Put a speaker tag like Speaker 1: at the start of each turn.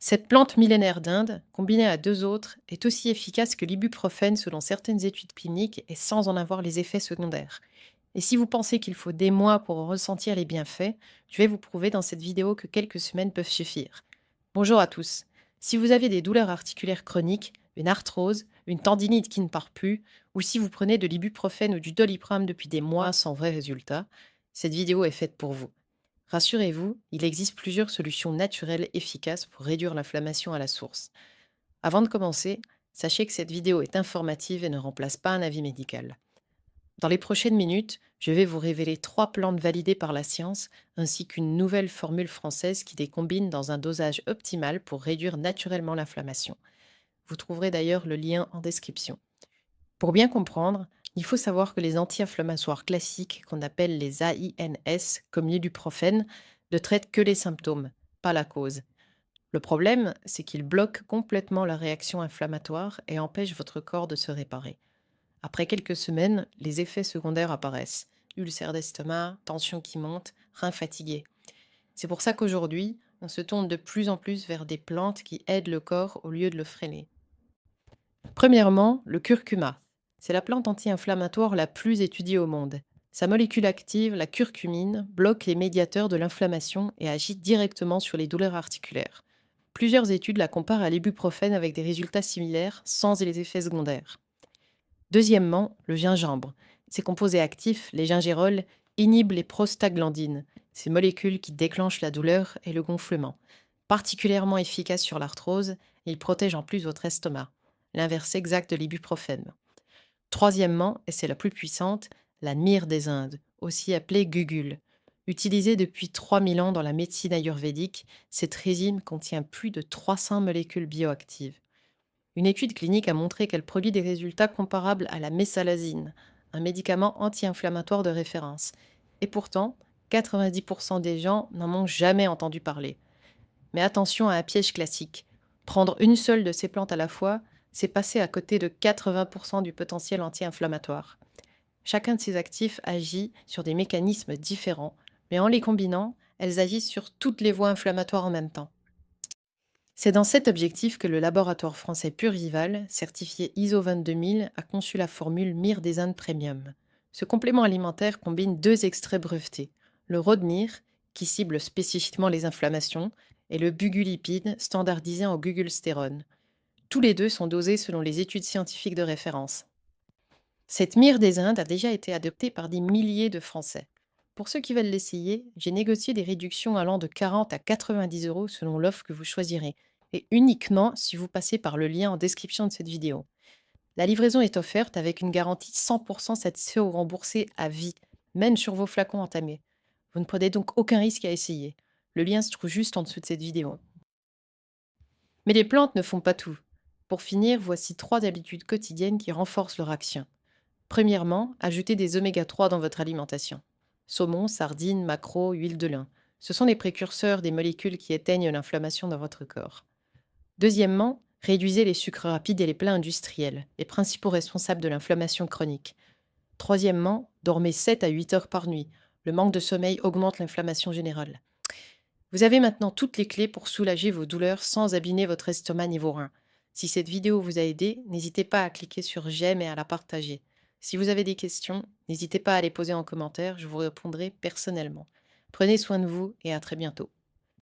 Speaker 1: Cette plante millénaire d'Inde, combinée à deux autres, est aussi efficace que l'ibuprofène selon certaines études cliniques et sans en avoir les effets secondaires. Et si vous pensez qu'il faut des mois pour en ressentir les bienfaits, je vais vous prouver dans cette vidéo que quelques semaines peuvent suffire. Bonjour à tous. Si vous avez des douleurs articulaires chroniques, une arthrose, une tendinite qui ne part plus, ou si vous prenez de l'ibuprofène ou du doliprane depuis des mois sans vrai résultat, cette vidéo est faite pour vous. Rassurez-vous, il existe plusieurs solutions naturelles efficaces pour réduire l'inflammation à la source. Avant de commencer, sachez que cette vidéo est informative et ne remplace pas un avis médical. Dans les prochaines minutes, je vais vous révéler 3 plantes validées par la science ainsi qu'une nouvelle formule française qui les combine dans un dosage optimal pour réduire naturellement l'inflammation. Vous trouverez d'ailleurs le lien en description. Pour bien comprendre, il faut savoir que les anti-inflammatoires classiques, qu'on appelle les AINS, comme l'ibuprofène, ne traitent que les symptômes, pas la cause. Le problème, c'est qu'ils bloquent complètement la réaction inflammatoire et empêchent votre corps de se réparer. Après quelques semaines, les effets secondaires apparaissent. Ulcère d'estomac, tension qui monte, reins fatigués. C'est pour ça qu'aujourd'hui, on se tourne de plus en plus vers des plantes qui aident le corps au lieu de le freiner. Premièrement, le curcuma. C'est la plante anti-inflammatoire la plus étudiée au monde. Sa molécule active, la curcumine, bloque les médiateurs de l'inflammation et agit directement sur les douleurs articulaires. Plusieurs études la comparent à l'ibuprofène avec des résultats similaires sans les effets secondaires. Deuxièmement, le gingembre. Ses composés actifs, les gingérols, inhibent les prostaglandines, ces molécules qui déclenchent la douleur et le gonflement. Particulièrement efficace sur l'arthrose, il protège en plus votre estomac, l'inverse exact de l'ibuprofène. Troisièmement, et c'est la plus puissante, la myrrhe des Indes, aussi appelée gugule. Utilisée depuis 3000 ans dans la médecine ayurvédique, cette résine contient plus de 300 molécules bioactives. Une étude clinique a montré qu'elle produit des résultats comparables à la mésalazine, un médicament anti-inflammatoire de référence. Et pourtant, 90% des gens n'en ont jamais entendu parler. Mais attention à un piège classique. Prendre une seule de ces plantes à la fois, c'est passer à côté de 80% du potentiel anti-inflammatoire. Chacun de ces actifs agit sur des mécanismes différents, mais en les combinant, elles agissent sur toutes les voies inflammatoires en même temps. C'est dans cet objectif que le laboratoire français Purival, certifié ISO 22000, a conçu la formule Myrrhe des Indes Premium. Ce complément alimentaire combine deux extraits brevetés, le Rodmir, qui cible spécifiquement les inflammations, et le bugulipide, standardisé en gugulstérone. Tous les deux sont dosés selon les études scientifiques de référence. Cette myrrhe des Indes a déjà été adoptée par des milliers de Français. Pour ceux qui veulent l'essayer, j'ai négocié des réductions allant de 40 à 90 euros selon l'offre que vous choisirez, et uniquement si vous passez par le lien en description de cette vidéo. La livraison est offerte avec une garantie 100% satisfait ou remboursé à vie, même sur vos flacons entamés. Vous ne prenez donc aucun risque à essayer. Le lien se trouve juste en dessous de cette vidéo. Mais les plantes ne font pas tout. Pour finir, voici 3 habitudes quotidiennes qui renforcent leur action. Premièrement, ajoutez des oméga 3 dans votre alimentation. Saumon, sardines, maquereaux, huile de lin. Ce sont les précurseurs des molécules qui éteignent l'inflammation dans votre corps. Deuxièmement, réduisez les sucres rapides et les plats industriels, les principaux responsables de l'inflammation chronique. Troisièmement, dormez 7 à 8 heures par nuit. Le manque de sommeil augmente l'inflammation générale. Vous avez maintenant toutes les clés pour soulager vos douleurs sans abîmer votre estomac ni vos reins. Si cette vidéo vous a aidé, n'hésitez pas à cliquer sur j'aime et à la partager. Si vous avez des questions, n'hésitez pas à les poser en commentaire, je vous répondrai personnellement. Prenez soin de vous et à très bientôt.